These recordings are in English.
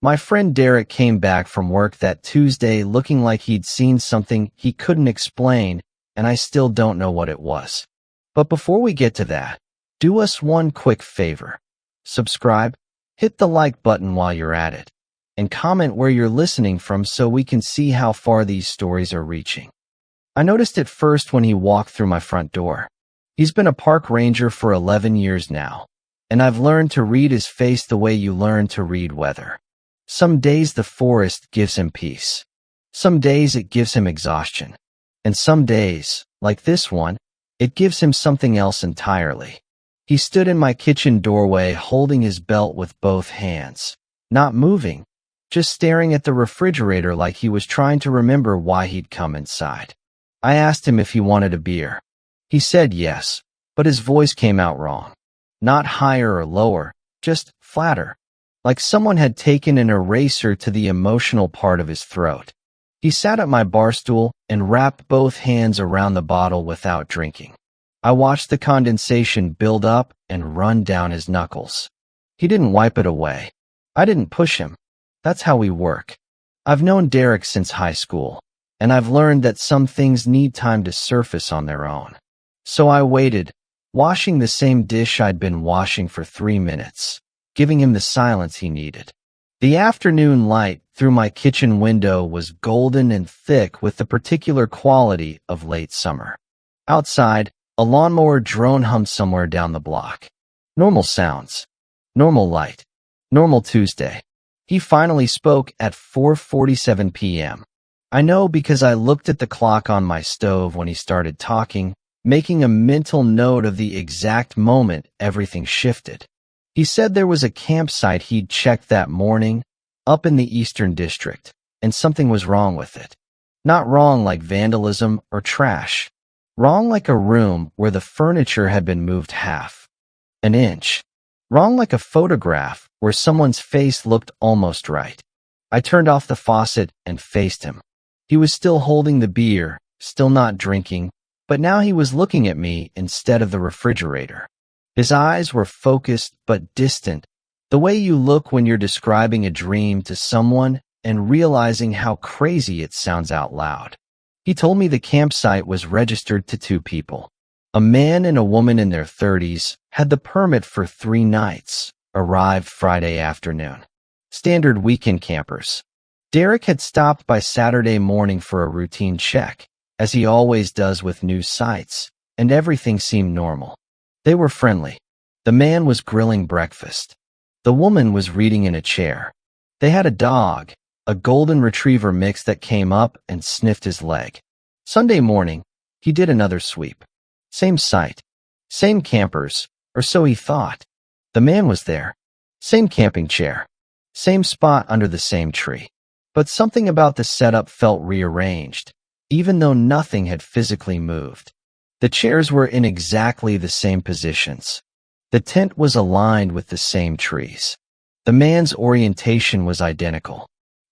My friend Derek came back from work that Tuesday looking like he'd seen something he couldn't explain, and I still don't know what it was. But before we get to that, do us one quick favor. Subscribe, hit the like button while you're at it, and comment where you're listening from so we can see how far these stories are reaching. I noticed it first when he walked through my front door. He's been a park ranger for 11 years now, and I've learned to read his face the way you learn to read weather. Some days the forest gives him peace. Some days it gives him exhaustion. And some days, like this one, it gives him something else entirely. He stood in my kitchen doorway holding his belt with both hands, not moving, just staring at the refrigerator like he was trying to remember why he'd come inside. I asked him if he wanted a beer. He said yes, but his voice came out wrong. Not higher or lower, just flatter, like someone had taken an eraser to the emotional part of his throat. He sat at my bar stool and wrapped both hands around the bottle without drinking. I watched the condensation build up and run down his knuckles. He didn't wipe it away. I didn't push him. That's how we work. I've known Derek since high school, and I've learned that some things need time to surface on their own. So I waited, washing the same dish I'd been washing for 3 minutes, giving him the silence he needed. The afternoon light through my kitchen window was golden and thick with the particular quality of late summer. Outside, a lawnmower drone hummed somewhere down the block. Normal sounds. Normal light. Normal Tuesday. He finally spoke at 4:47 p.m. I know because I looked at the clock on my stove when he started talking, making a mental note of the exact moment everything shifted. He said there was a campsite he'd checked that morning, up in the Eastern District, and something was wrong with it. Not wrong like vandalism or trash. Wrong like a room where the furniture had been moved half an inch. Wrong like a photograph where someone's face looked almost right. I turned off the faucet and faced him. He was still holding the beer, still not drinking, but now he was looking at me instead of the refrigerator. His eyes were focused but distant, the way you look when you're describing a dream to someone and realizing how crazy it sounds out loud. He told me the campsite was registered to 2 people. A man and a woman in their 30s had the permit for 3 nights, arrived Friday afternoon. Standard weekend campers. Derek had stopped by Saturday morning for a routine check, as he always does with new sites, and everything seemed normal. They were friendly. The man was grilling breakfast. The woman was reading in a chair. They had a dog, a golden retriever mix that came up and sniffed his leg. Sunday morning, he did another sweep. Same site. Same campers, or so he thought. The man was there. Same camping chair. Same spot under the same tree. But something about the setup felt rearranged, even though nothing had physically moved. The chairs were in exactly the same positions. The tent was aligned with the same trees. The man's orientation was identical.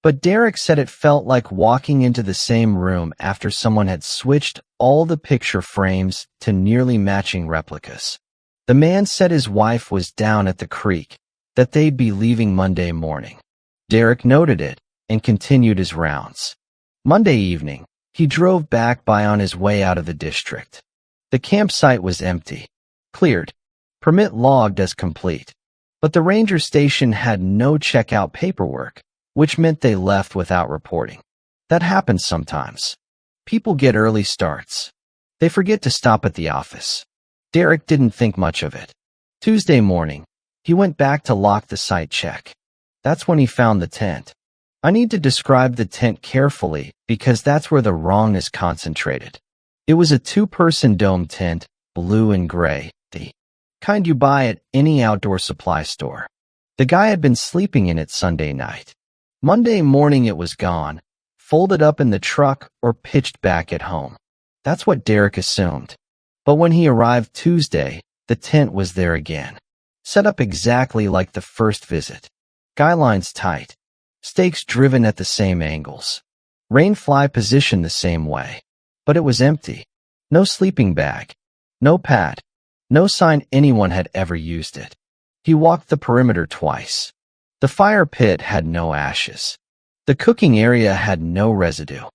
But Derek said it felt like walking into the same room after someone had switched all the picture frames to nearly matching replicas. The man said his wife was down at the creek, that they'd be leaving Monday morning. Derek noted it and continued his rounds. Monday evening, he drove back by on his way out of the district. The campsite was empty. Cleared. Permit logged as complete. But the ranger station had no checkout paperwork, which meant they left without reporting. That happens sometimes. People get early starts. They forget to stop at the office. Derek didn't think much of it. Tuesday morning, he went back to lock the site check. That's when he found the tent. I need to describe the tent carefully because that's where the wrongness concentrated. It was a 2-person dome tent, blue and gray, the kind you buy at any outdoor supply store. The guy had been sleeping in it Sunday night. Monday morning it was gone, folded up in the truck or pitched back at home. That's what Derek assumed. But when he arrived Tuesday, the tent was there again. Set up exactly like the first visit. Guy lines tight. Stakes driven at the same angles. Rain fly positioned the same way. But it was empty. No sleeping bag. No pad. No sign anyone had ever used it. He walked the perimeter twice. The fire pit had no ashes. The cooking area had no residue.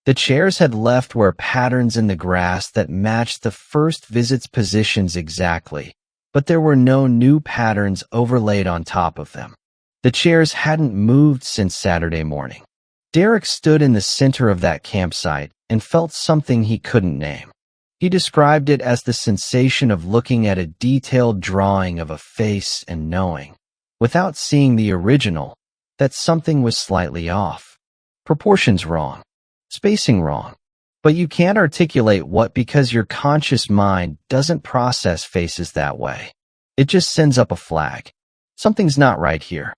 The chairs had left where patterns in the grass that matched the first visit's positions exactly, but there were no new patterns overlaid on top of them. The chairs hadn't moved since Saturday morning. Derek stood in the center of that campsite and felt something he couldn't name. He described it as the sensation of looking at a detailed drawing of a face and knowing, without seeing the original, that something was slightly off. Proportions wrong. Spacing wrong. But you can't articulate what because your conscious mind doesn't process faces that way. It just sends up a flag. Something's not right here.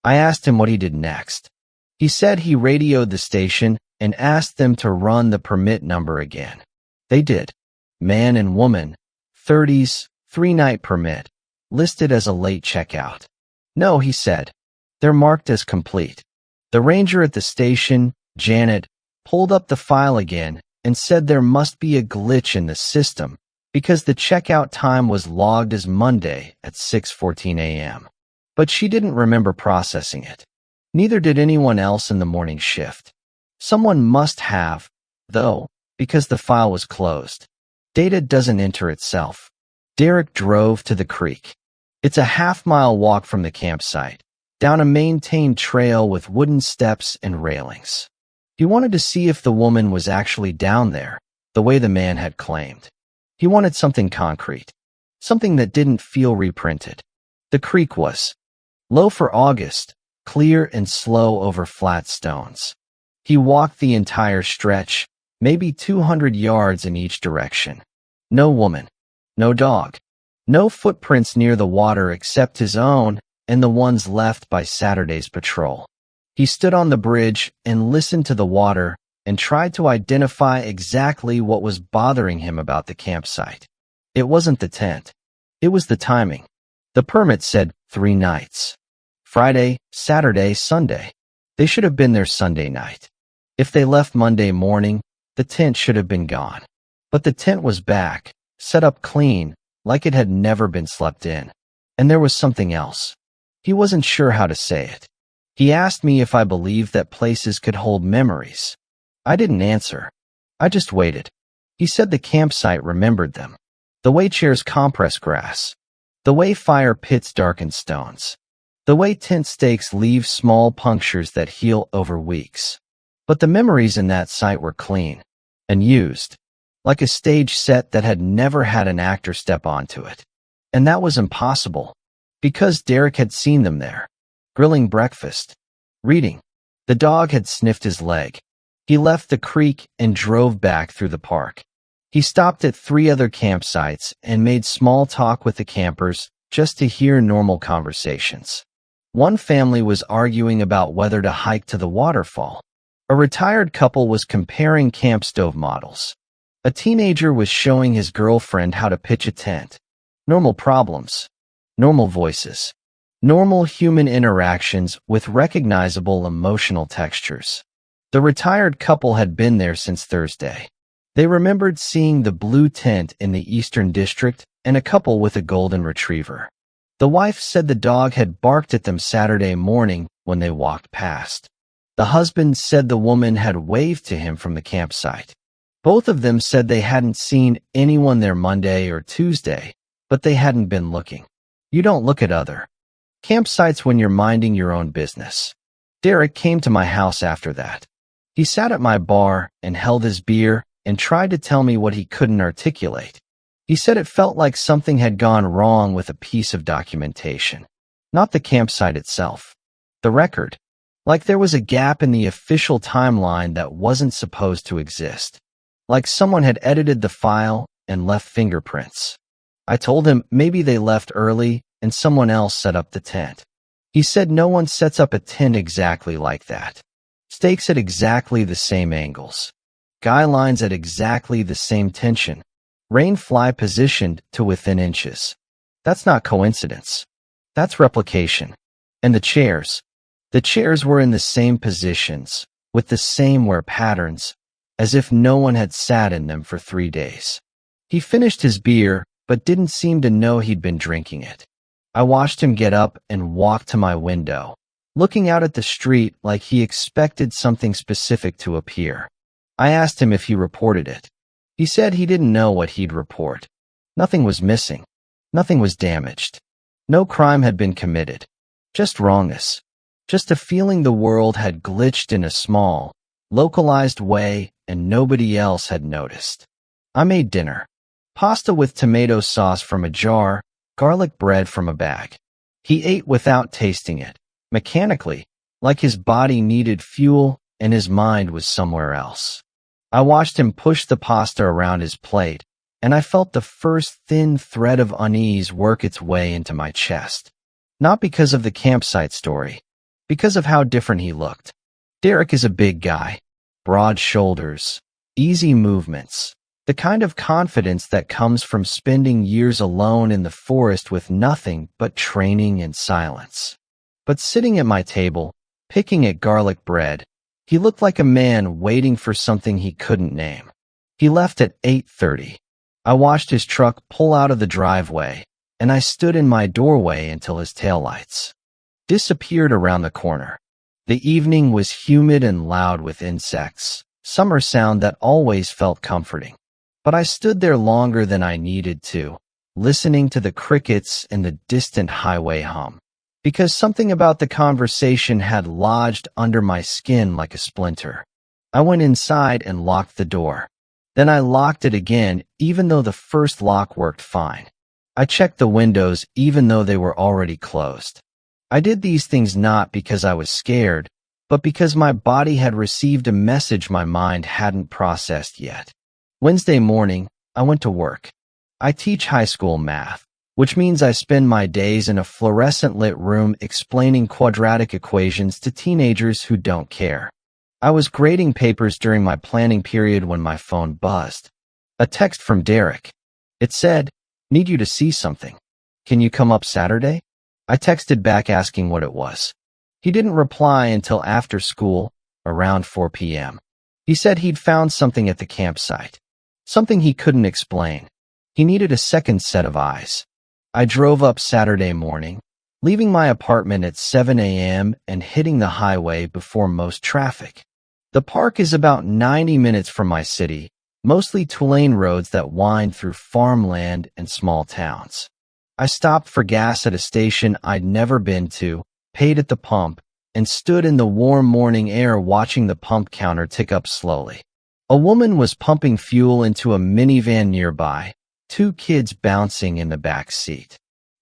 I asked him what he did next. He said he radioed the station and asked them to run the permit number again. They did. Man and woman, 30s, 3-night permit, listed as a late checkout. No, he said. They're marked as complete. The ranger at the station, Janet, pulled up the file again and said there must be a glitch in the system because the checkout time was logged as Monday at 6:14 a.m. But she didn't remember processing it. Neither did anyone else in the morning shift. Someone must have, though, because the file was closed. Data doesn't enter itself. Derek drove to the creek. It's a half-mile walk from the campsite, down a maintained trail with wooden steps and railings. He wanted to see if the woman was actually down there, the way the man had claimed. He wanted something concrete, something that didn't feel reprinted. The creek was low for August, clear and slow over flat stones. He walked the entire stretch, maybe 200 yards in each direction. No woman, no dog, no footprints near the water except his own and the ones left by Saturday's patrol. He stood on the bridge and listened to the water and tried to identify exactly what was bothering him about the campsite. It wasn't the tent. It was the timing. The permit said 3 nights. Friday, Saturday, Sunday. They should have been there Sunday night. If they left Monday morning, the tent should have been gone. But the tent was back, set up clean, like it had never been slept in. And there was something else. He wasn't sure how to say it. He asked me if I believed that places could hold memories. I didn't answer. I just waited. He said the campsite remembered them. The way chairs compress grass. The way fire pits darken stones. The way tent stakes leave small punctures that heal over weeks. But the memories in that site were clean and used, like a stage set that had never had an actor step onto it. And that was impossible, because Derek had seen them there. Grilling breakfast. Reading. The dog had sniffed his leg. He left the creek and drove back through the park. He stopped at 3 other campsites and made small talk with the campers just to hear normal conversations. One family was arguing about whether to hike to the waterfall. A retired couple was comparing camp stove models. A teenager was showing his girlfriend how to pitch a tent. Normal problems. Normal voices. Normal human interactions with recognizable emotional textures. The retired couple had been there since Thursday. They remembered seeing the blue tent in the Eastern District and a couple with a golden retriever. The wife said the dog had barked at them Saturday morning when they walked past. The husband said the woman had waved to him from the campsite. Both of them said they hadn't seen anyone there Monday or Tuesday, but they hadn't been looking. You don't look at other campsites when you're minding your own business. Derek came to my house after that. He sat at my bar and held his beer and tried to tell me what he couldn't articulate. He said it felt like something had gone wrong with a piece of documentation. Not the campsite itself. The record. Like there was a gap in the official timeline that wasn't supposed to exist. Like someone had edited the file and left fingerprints. I told him maybe they left early and someone else set up the tent. He said no one sets up a tent exactly like that. Stakes at exactly the same angles. Guy lines at exactly the same tension. Rain fly positioned to within inches. That's not coincidence. That's replication. And the chairs. The chairs were in the same positions, with the same wear patterns, as if no one had sat in them for 3 days. He finished his beer, but didn't seem to know he'd been drinking it. I watched him get up and walk to my window, looking out at the street like he expected something specific to appear. I asked him if he reported it. He said he didn't know what he'd report. Nothing was missing. Nothing was damaged. No crime had been committed. Just wrongness. Just a feeling the world had glitched in a small, localized way and nobody else had noticed. I made dinner. Pasta with tomato sauce from a jar, garlic bread from a bag. He ate without tasting it, mechanically, like his body needed fuel and his mind was somewhere else. I watched him push the pasta around his plate, and I felt the first thin thread of unease work its way into my chest. Not because of the campsite story, because of how different he looked. Derek is a big guy, broad shoulders, easy movements, the kind of confidence that comes from spending years alone in the forest with nothing but training and silence. But sitting at my table, picking at garlic bread, he looked like a man waiting for something he couldn't name. He left at 8:30. I watched his truck pull out of the driveway, and I stood in my doorway until his taillights disappeared around the corner. The evening was humid and loud with insects, summer sound that always felt comforting. But I stood there longer than I needed to, listening to the crickets and the distant highway hum, because something about the conversation had lodged under my skin like a splinter. I went inside and locked the door. Then I locked it again, even though the first lock worked fine. I checked the windows even though they were already closed. I did these things not because I was scared, but because my body had received a message my mind hadn't processed yet. Wednesday morning, I went to work. I teach high school math, which means I spend my days in a fluorescent-lit room explaining quadratic equations to teenagers who don't care. I was grading papers during my planning period when my phone buzzed. A text from Derek. It said, "Need you to see something. Can you come up Saturday?" I texted back asking what it was. He didn't reply until after school, around 4 p.m. He said he'd found something at the campsite. Something he couldn't explain. He needed a second set of eyes. I drove up Saturday morning, leaving my apartment at 7 a.m. and hitting the highway before most traffic. The park is about 90 minutes from my city, mostly two-lane roads that wind through farmland and small towns. I stopped for gas at a station I'd never been to, paid at the pump, and stood in the warm morning air watching the pump counter tick up slowly. A woman was pumping fuel into a minivan nearby, 2 kids bouncing in the back seat.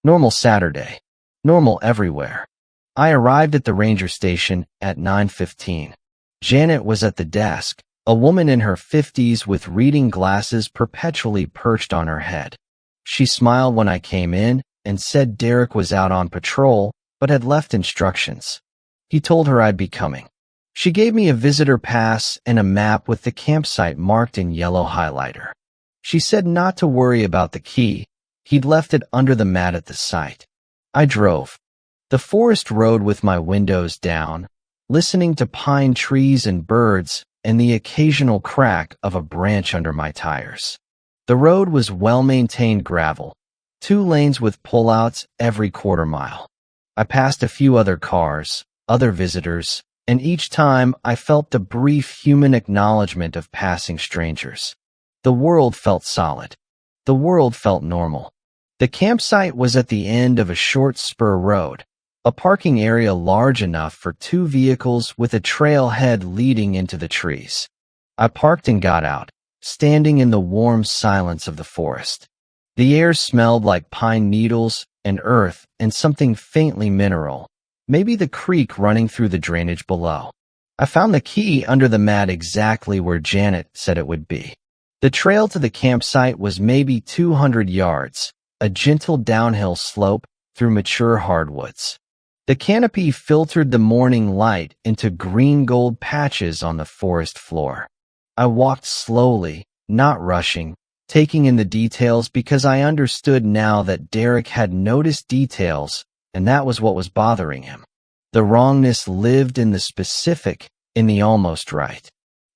Normal Saturday. Normal everywhere. I arrived at the ranger station at 9:15. Janet was at the desk, a woman in her 50s with reading glasses perpetually perched on her head. She smiled when I came in and said Derek was out on patrol, but had left instructions. He told her I'd be coming. She gave me a visitor pass and a map with the campsite marked in yellow highlighter. She said not to worry about the key. He'd left it under the mat at the site. I drove. The forest road with my windows down, listening to pine trees and birds and the occasional crack of a branch under my tires. The road was well-maintained gravel, 2 lanes with pullouts every quarter mile. I passed a few other cars, other visitors, and each time I felt the brief human acknowledgement of passing strangers. The world felt solid. The world felt normal. The campsite was at the end of a short spur road, a parking area large enough for 2 vehicles with a trailhead leading into the trees. I parked and got out, standing in the warm silence of the forest. The air smelled like pine needles and earth and something faintly mineral, maybe the creek running through the drainage below. I found the key under the mat exactly where Janet said it would be. The trail to the campsite was maybe 200 yards, a gentle downhill slope through mature hardwoods. The canopy filtered the morning light into green-gold patches on the forest floor. I walked slowly, not rushing, taking in the details because I understood now that Derek had noticed details, and that was what was bothering him. The wrongness lived in the specific, in the almost right.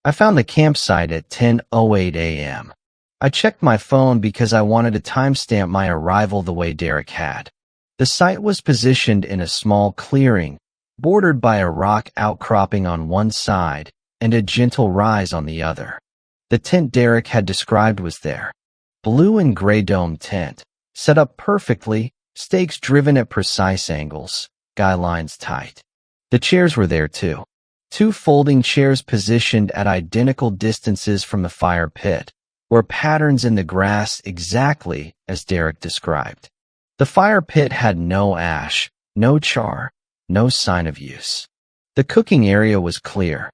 I found the campsite at 10:08 a.m. I checked my phone because I wanted to timestamp my arrival the way Derek had. The site was positioned in a small clearing, bordered by a rock outcropping on one side and a gentle rise on the other. The tent Derek had described was there. Blue and gray dome tent, set up perfectly, stakes driven at precise angles, guy lines tight. The chairs were there too. Two folding chairs positioned at identical distances from the fire pit, were patterns in the grass exactly as Derek described. The fire pit had no ash, no char, no sign of use. The cooking area was clear.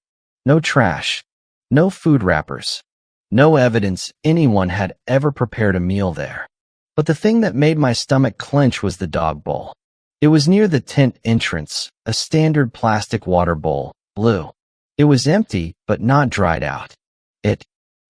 No trash, no food wrappers, no evidence anyone had ever prepared a meal there. But the thing that made my stomach clench was the dog bowl. It was near the tent entrance, a standard plastic water bowl, blue. It was empty, but not dried out. It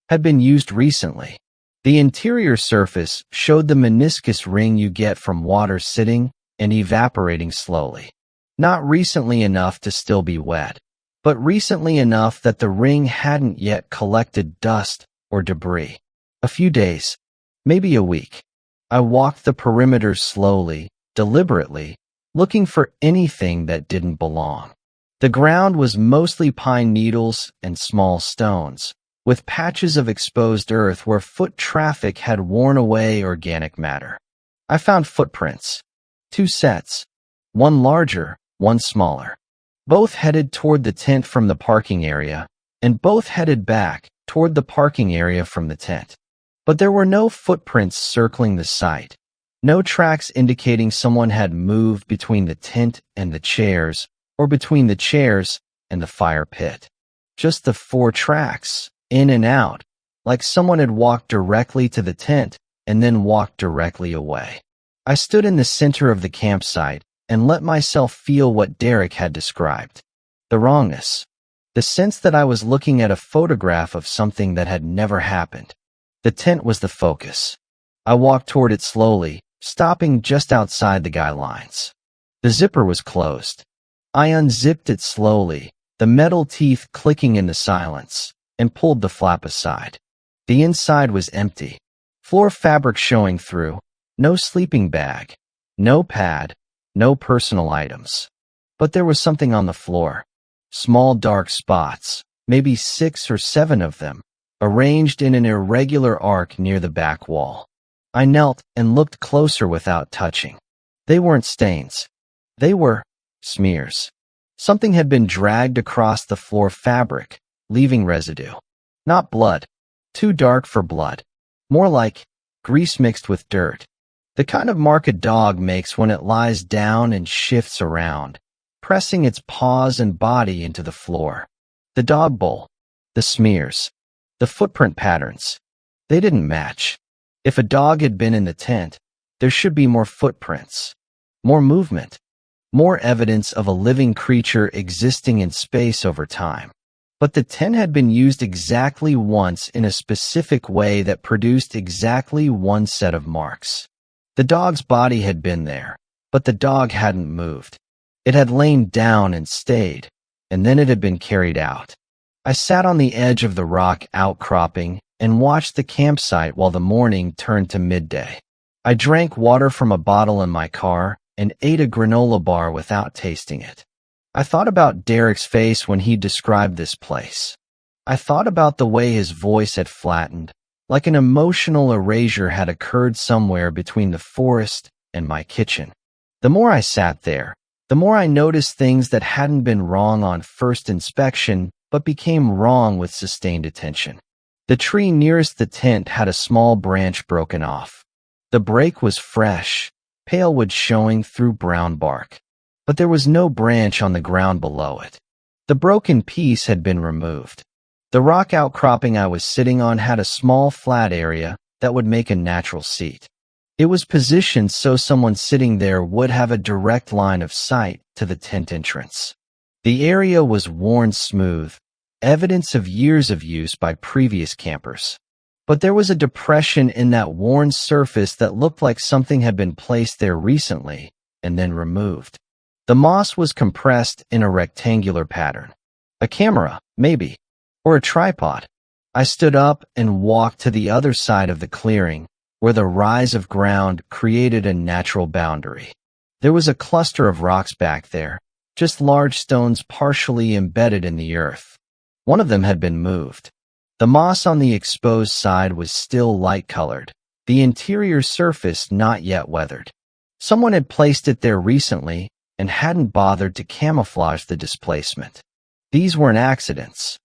had been used recently. The interior surface showed the meniscus ring you get from water sitting and evaporating slowly. Not recently enough to still be wet, but recently enough that the ring hadn't yet collected dust or debris. A few days, maybe a week. I walked the perimeter slowly, deliberately, looking for anything that didn't belong. The ground was mostly pine needles and small stones, with patches of exposed earth where foot traffic had worn away organic matter. I found footprints. 2 sets. One larger, one smaller. Both headed toward the tent from the parking area, and both headed back toward the parking area from the tent. But there were no footprints circling the site. No tracks indicating someone had moved between the tent and the chairs, or between the chairs and the fire pit. Just the 4 tracks, in and out, like someone had walked directly to the tent and then walked directly away. I stood in the center of the campsite and let myself feel what Derek had described. The wrongness. The sense that I was looking at a photograph of something that had never happened. The tent was the focus. I walked toward it slowly, stopping just outside the guy lines. The zipper was closed. I unzipped it slowly, the metal teeth clicking in the silence, and pulled the flap aside. The inside was empty. Floor fabric showing through. No sleeping bag. No pad. No personal items. But there was something on the floor. Small dark spots, maybe 6 or 7 of them, arranged in an irregular arc near the back wall. I knelt and looked closer without touching. They weren't stains. They were smears. Something had been dragged across the floor fabric, leaving residue. Not blood. Too dark for blood. More like grease mixed with dirt. The kind of mark a dog makes when it lies down and shifts around, pressing its paws and body into the floor. The dog bowl. The smears. The footprint patterns. They didn't match. If a dog had been in the tent, there should be more footprints. More movement. More evidence of a living creature existing in space over time. But the tent had been used exactly once in a specific way that produced exactly 1 set of marks. The dog's body had been there, but the dog hadn't moved. It had lain down and stayed, and then it had been carried out. I sat on the edge of the rock outcropping and watched the campsite while the morning turned to midday. I drank water from a bottle in my car and ate a granola bar without tasting it. I thought about Derek's face when he described this place. I thought about the way his voice had flattened, like an emotional erasure had occurred somewhere between the forest and my kitchen. The more I sat there, the more I noticed things that hadn't been wrong on first inspection, but became wrong with sustained attention. The tree nearest the tent had a small branch broken off. The break was fresh, pale wood showing through brown bark. But there was no branch on the ground below it. The broken piece had been removed. The rock outcropping I was sitting on had a small flat area that would make a natural seat. It was positioned so someone sitting there would have a direct line of sight to the tent entrance. The area was worn smooth, evidence of years of use by previous campers. But there was a depression in that worn surface that looked like something had been placed there recently and then removed. The moss was compressed in a rectangular pattern. A camera, maybe, or a tripod. I stood up and walked to the other side of the clearing, where the rise of ground created a natural boundary. There was a cluster of rocks back there, just large stones partially embedded in the earth. One of them had been moved. The moss on the exposed side was still light-colored, the interior surface not yet weathered. Someone had placed it there recently and hadn't bothered to camouflage the displacement. These weren't accidents.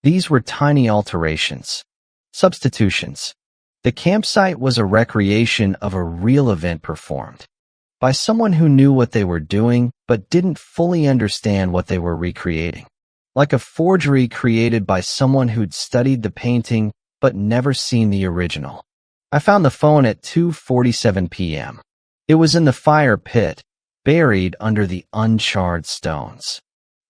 These were tiny alterations, substitutions. The campsite was a recreation of a real event performed by someone who knew what they were doing but didn't fully understand what they were recreating. Like a forgery created by someone who'd studied the painting but never seen the original. I found the phone at 2:47 p.m. It was in the fire pit, buried under the uncharred stones.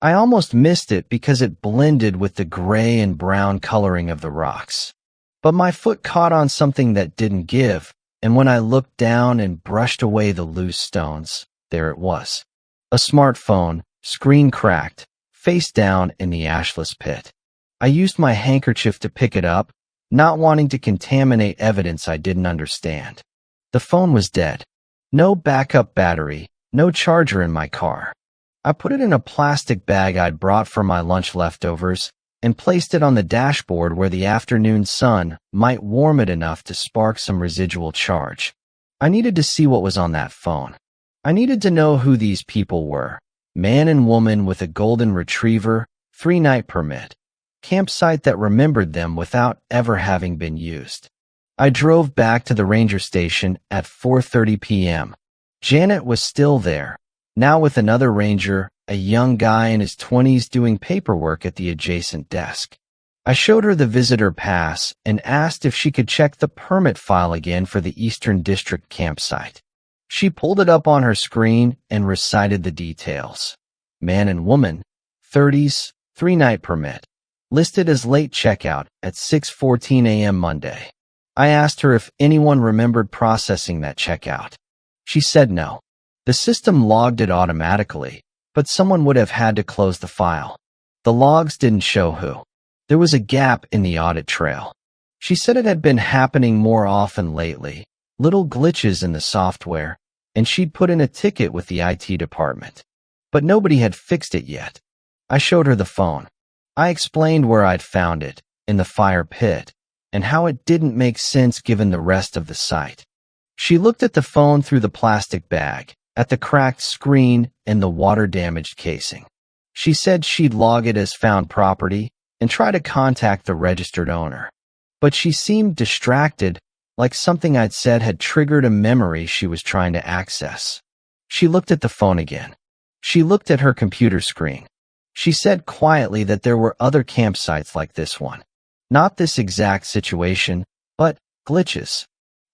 I almost missed it because it blended with the gray and brown coloring of the rocks. But my foot caught on something that didn't give, and when I looked down and brushed away the loose stones, there it was. A smartphone, screen cracked, face down in the ashless pit. I used my handkerchief to pick it up, not wanting to contaminate evidence I didn't understand. The phone was dead. No backup battery, no charger in my car. I put it in a plastic bag I'd brought for my lunch leftovers and placed it on the dashboard where the afternoon sun might warm it enough to spark some residual charge. I needed to see what was on that phone. I needed to know who these people were. Man and woman with a golden retriever, 3-night permit. Campsite that remembered them without ever having been used. I drove back to the ranger station at 4:30 p.m. Janet was still there, now with another ranger, a young guy in his 20s doing paperwork at the adjacent desk. I showed her the visitor pass and asked if she could check the permit file again for the Eastern District campsite. She pulled it up on her screen and recited the details. Man and woman, 30s, 3-night permit. Listed as late checkout at 6:14 a.m. Monday. I asked her if anyone remembered processing that checkout. She said no. The system logged it automatically, but someone would have had to close the file. The logs didn't show who. There was a gap in the audit trail. She said it had been happening more often lately, little glitches in the software, and she'd put in a ticket with the IT department. But nobody had fixed it yet. I showed her the phone. I explained where I'd found it, in the fire pit, and how it didn't make sense given the rest of the site. She looked at the phone through the plastic bag, at the cracked screen and the water-damaged casing. She said she'd log it as found property and try to contact the registered owner. But she seemed distracted, like something I'd said had triggered a memory she was trying to access. She looked at the phone again. She looked at her computer screen. She said quietly that there were other campsites like this one. Not this exact situation, but glitches.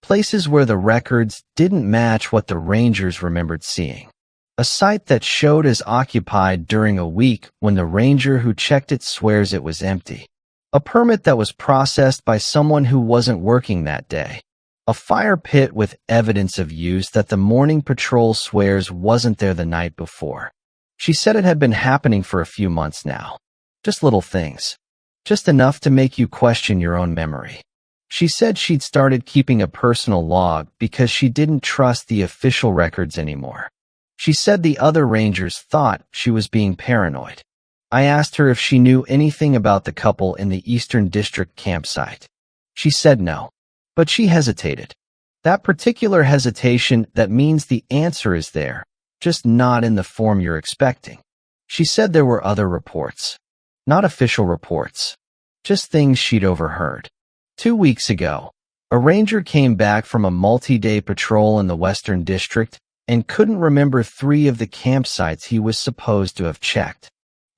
Places where the records didn't match what the rangers remembered seeing. A site that showed as occupied during a week when the ranger who checked it swears it was empty. A permit that was processed by someone who wasn't working that day. A fire pit with evidence of use that the morning patrol swears wasn't there the night before. She said it had been happening for a few months now. Just little things. Just enough to make you question your own memory. She said she'd started keeping a personal log because she didn't trust the official records anymore. She said the other rangers thought she was being paranoid. I asked her if she knew anything about the couple in the Eastern District campsite. She said no, but she hesitated. That particular hesitation that means the answer is there, just not in the form you're expecting. She said there were other reports. Not official reports. Just things she'd overheard. 2 weeks ago, a ranger came back from a multi-day patrol in the Western District and couldn't remember 3 of the campsites he was supposed to have checked.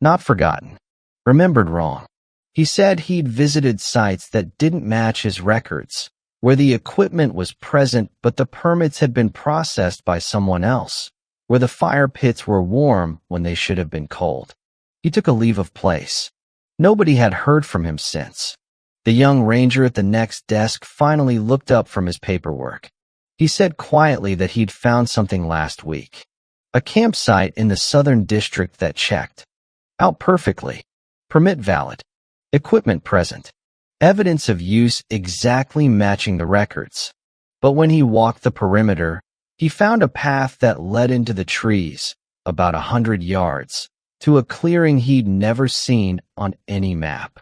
Not forgotten. Remembered wrong. He said he'd visited sites that didn't match his records, where the equipment was present but the permits had been processed by someone else, where the fire pits were warm when they should have been cold. He took a leave of place. Nobody had heard from him since. The young ranger at the next desk finally looked up from his paperwork. He said quietly that he'd found something last week. A campsite in the Southern District that checked. Out perfectly. Permit valid. Equipment present. Evidence of use exactly matching the records. But when he walked the perimeter, he found a path that led into the trees, about 100 yards, to a clearing he'd never seen on any map.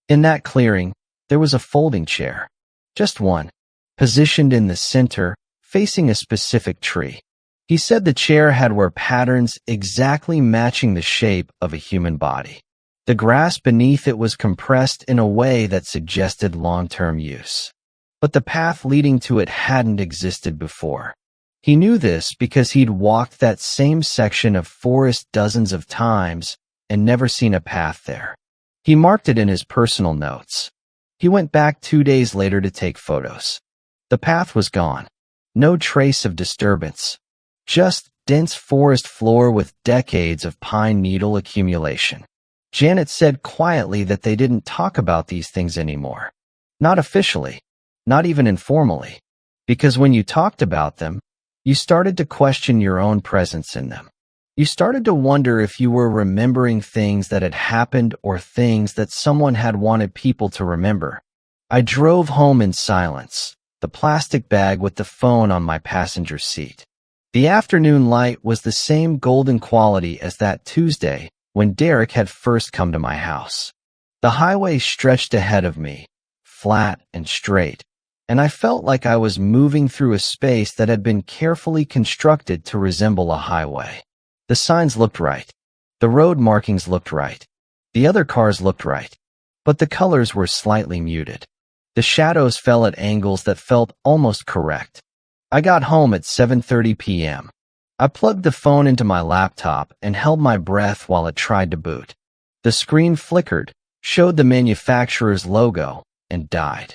In that clearing, there was a folding chair. Just one, positioned in the center, facing a specific tree. He said the chair had patterns exactly matching the shape of a human body. The grass beneath it was compressed in a way that suggested long-term use. But the path leading to it hadn't existed before. He knew this because he'd walked that same section of forest dozens of times and never seen a path there. He marked it in his personal notes. He went back 2 days later to take photos. The path was gone. No trace of disturbance. Just dense forest floor with decades of pine needle accumulation. Janet said quietly that they didn't talk about these things anymore. Not officially, not even informally. Because when you talked about them, you started to question your own presence in them. You started to wonder if you were remembering things that had happened or things that someone had wanted people to remember. I drove home in silence, the plastic bag with the phone on my passenger seat. The afternoon light was the same golden quality as that Tuesday when Derek had first come to my house. The highway stretched ahead of me, flat and straight, and I felt like I was moving through a space that had been carefully constructed to resemble a highway. The signs looked right. The road markings looked right. The other cars looked right. But the colors were slightly muted. The shadows fell at angles that felt almost correct. I got home at 7:30 p.m. I plugged the phone into my laptop and held my breath while it tried to boot. The screen flickered, showed the manufacturer's logo, and died.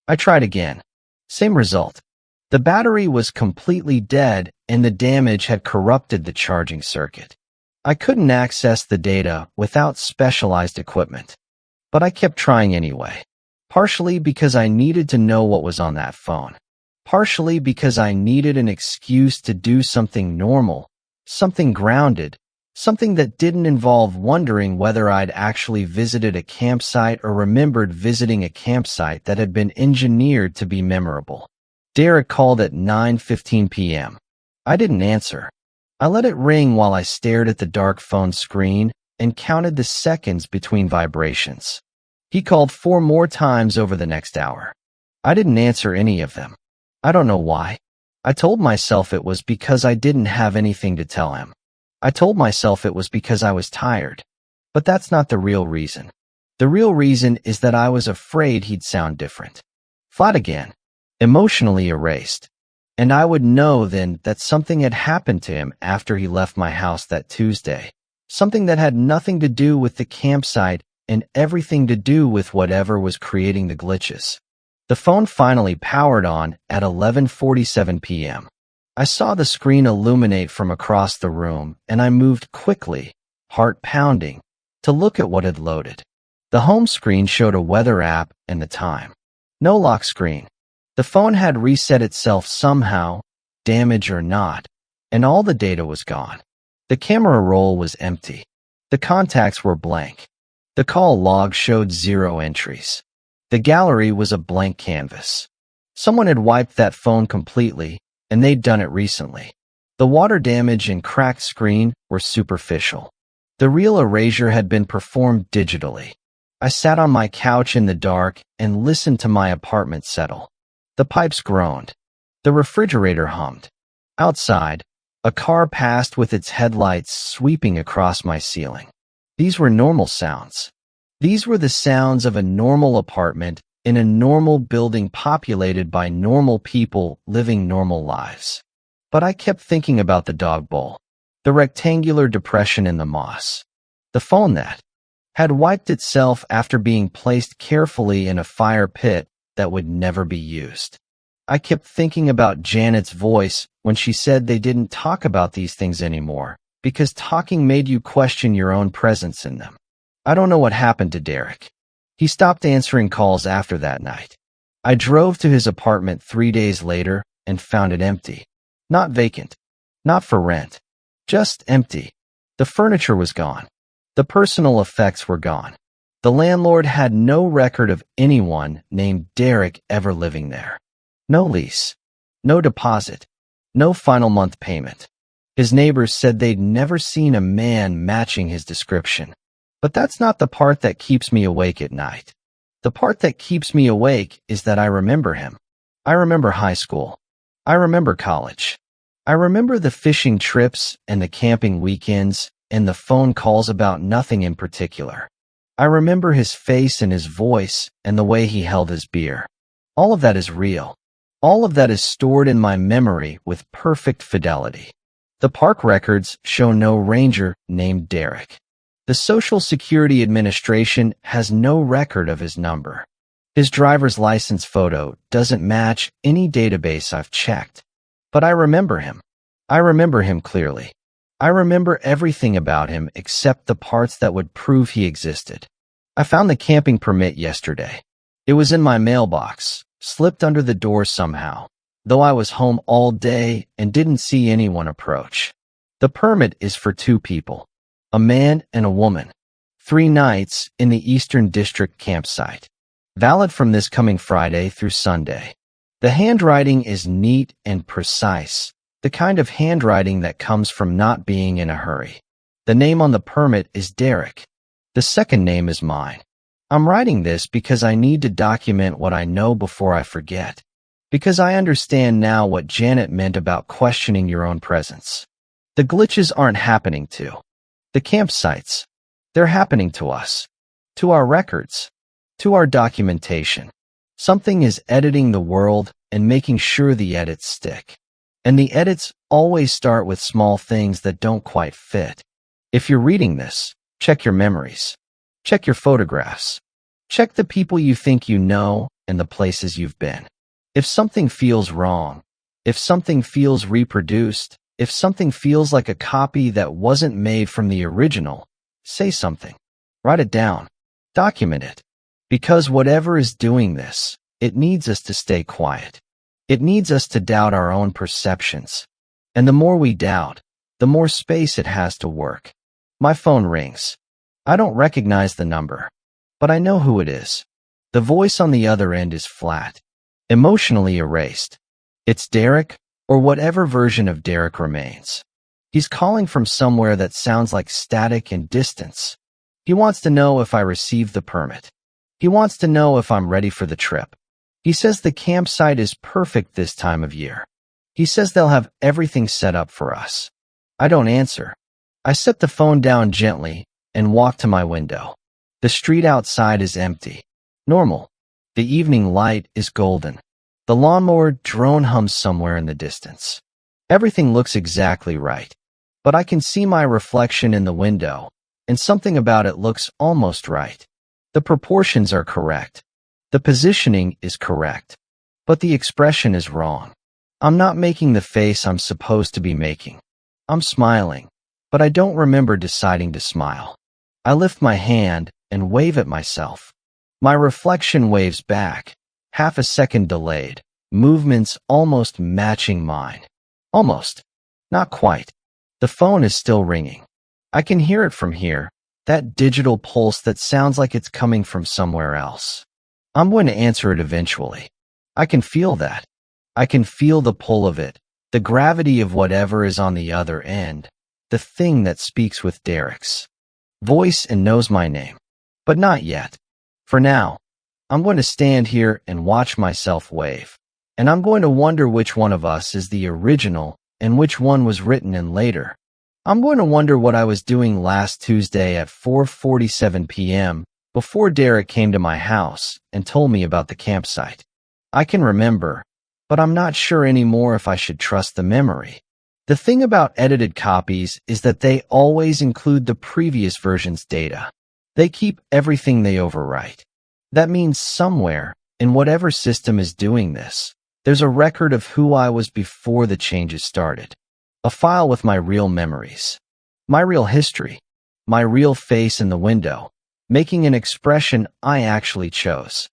I tried again. Same result. The battery was completely dead and the damage had corrupted the charging circuit. I couldn't access the data without specialized equipment. But I kept trying anyway. Partially because I needed to know what was on that phone. Partially because I needed an excuse to do something normal, something grounded, something that didn't involve wondering whether I'd actually visited a campsite or remembered visiting a campsite that had been engineered to be memorable. Derek called at 9:15 p.m. I didn't answer. I let it ring while I stared at the dark phone screen and counted the seconds between vibrations. He called 4 more times over the next hour. I didn't answer any of them. I don't know why. I told myself it was because I didn't have anything to tell him. I told myself it was because I was tired. But that's not the real reason. The real reason is that I was afraid he'd sound different. Flat again. Emotionally erased. And I would know then that something had happened to him after he left my house that Tuesday. Something that had nothing to do with the campsite and everything to do with whatever was creating the glitches. The phone finally powered on at 11:47 p.m. I saw the screen illuminate from across the room, and I moved quickly, heart pounding, to look at what had loaded. The home screen showed a weather app and the time. No lock screen. The phone had reset itself somehow, damage or not, and all the data was gone. The camera roll was empty. The contacts were blank. The call log showed 0 entries. The gallery was a blank canvas. Someone had wiped that phone completely, and they'd done it recently. The water damage and cracked screen were superficial. The real erasure had been performed digitally. I sat on my couch in the dark and listened to my apartment settle. The pipes groaned. The refrigerator hummed. Outside, a car passed with its headlights sweeping across my ceiling. These were normal sounds. These were the sounds of a normal apartment in a normal building populated by normal people living normal lives. But I kept thinking about the dog bowl, the rectangular depression in the moss, the phone that had wiped itself after being placed carefully in a fire pit that would never be used. I kept thinking about Janet's voice when she said they didn't talk about these things anymore because talking made you question your own presence in them. I don't know what happened to Derek. He stopped answering calls after that night. I drove to his apartment 3 days later and found it empty. Not vacant. Not for rent. Just empty. The furniture was gone. The personal effects were gone. The landlord had no record of anyone named Derek ever living there. No lease. No deposit. No final month payment. His neighbors said they'd never seen a man matching his description. But that's not the part that keeps me awake at night. The part that keeps me awake is that I remember him. I remember high school. I remember college. I remember the fishing trips and the camping weekends and the phone calls about nothing in particular. I remember his face and his voice and the way he held his beer. All of that is real. All of that is stored in my memory with perfect fidelity. The park records show no ranger named Derek. The Social Security Administration has no record of his number. His driver's license photo doesn't match any database I've checked. But I remember him. I remember him clearly. I remember everything about him except the parts that would prove he existed. I found the camping permit yesterday. It was in my mailbox, slipped under the door somehow, though I was home all day and didn't see anyone approach. The permit is for 2 people, a man and a woman, 3 nights in the Eastern District campsite, valid from this coming Friday through Sunday. The handwriting is neat and precise, the kind of handwriting that comes from not being in a hurry. The name on the permit is Derek. The second name is mine. I'm writing this because I need to document what I know before I forget. Because I understand now what Janet meant about questioning your own presence. The glitches aren't happening to the campsites. They're happening to us, to our records, to our documentation. Something is editing the world and making sure the edits stick. And the edits always start with small things that don't quite fit. If you're reading this, check your memories. Check your photographs. Check the people you think you know and the places you've been. If something feels wrong, if something feels reproduced, if something feels like a copy that wasn't made from the original, say something. Write it down. Document it. Because whatever is doing this, it needs us to stay quiet. It needs us to doubt our own perceptions. And the more we doubt, the more space it has to work. My phone rings. I don't recognize the number, but I know who it is. The voice on the other end is flat, emotionally erased. It's Derek, or whatever version of Derek remains. He's calling from somewhere that sounds like static and distance. He wants to know if I received the permit. He wants to know if I'm ready for the trip. He says the campsite is perfect this time of year. He says they'll have everything set up for us. I don't answer. I set the phone down gently and walk to my window. The street outside is empty. Normal. The evening light is golden. The lawnmower drone hums somewhere in the distance. Everything looks exactly right. But I can see my reflection in the window, and something about it looks almost right. The proportions are correct. The positioning is correct. But the expression is wrong. I'm not making the face I'm supposed to be making. I'm smiling, but I don't remember deciding to smile. I lift my hand and wave at myself. My reflection waves back, half a second delayed, movements almost matching mine. Almost. Not quite. The phone is still ringing. I can hear it from here, that digital pulse that sounds like it's coming from somewhere else. I'm going to answer it eventually. I can feel that. I can feel the pull of it, the gravity of whatever is on the other end, the thing that speaks with Derek's voice and knows my name. But not yet. For now, I'm going to stand here and watch myself wave. And I'm going to wonder which one of us is the original and which one was written in later. I'm going to wonder what I was doing last Tuesday at 4:47 p.m. before Derek came to my house and told me about the campsite. I can remember, but I'm not sure anymore if I should trust the memory. The thing about edited copies is that they always include the previous version's data. They keep everything they overwrite. That means somewhere, in whatever system is doing this, there's a record of who I was before the changes started. A file with my real memories, my real history, my real face in the window, making an expression I actually chose.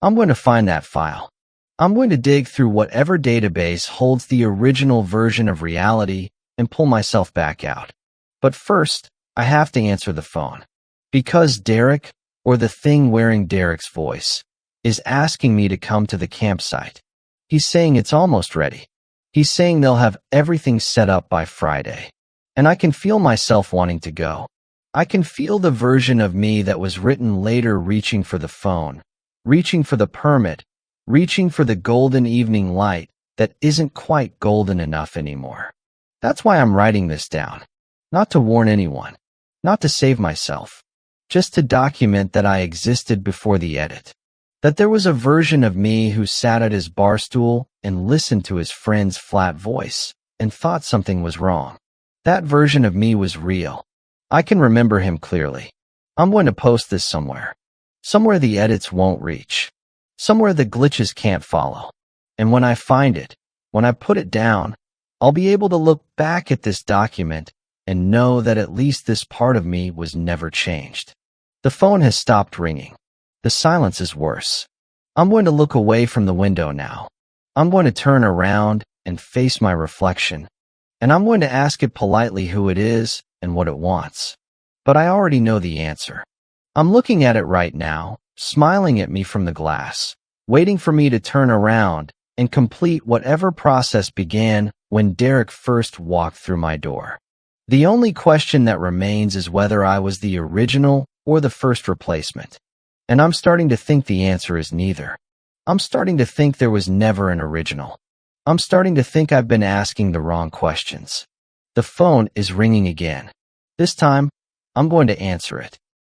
I'm going to find that file. I'm going to dig through whatever database holds the original version of reality and pull myself back out. But first, I have to answer the phone. Because Derek, or the thing wearing Derek's voice, is asking me to come to the campsite. He's saying it's almost ready. He's saying they'll have everything set up by Friday. and I can feel myself wanting to go. I can feel the version of me that was written later reaching for the phone, reaching for the permit, reaching for the golden evening light that isn't quite golden enough anymore. That's why I'm writing this down. Not to warn anyone, not to save myself, just to document that I existed before the edit. That there was a version of me who sat at his bar stool and listened to his friend's flat voice and thought something was wrong. That version of me was real. I can remember him clearly. I'm going to post this somewhere. Somewhere the edits won't reach. Somewhere the glitches can't follow. And when I find it, when I put it down, I'll be able to look back at this document and know that at least this part of me was never changed. The phone has stopped ringing. The silence is worse. I'm going to look away from the window now. I'm going to turn around and face my reflection, and I'm going to ask it politely who it is and what it wants. But I already know the answer. I'm looking at it right now, smiling at me from the glass, waiting for me to turn around and complete whatever process began when Derek first walked through my door. The only question that remains is whether I was the original or the first replacement. And I'm starting to think the answer is neither. I'm starting to think there was never an original. I'm starting to think I've been asking the wrong questions. The phone is ringing again. This time, I'm going to answer it.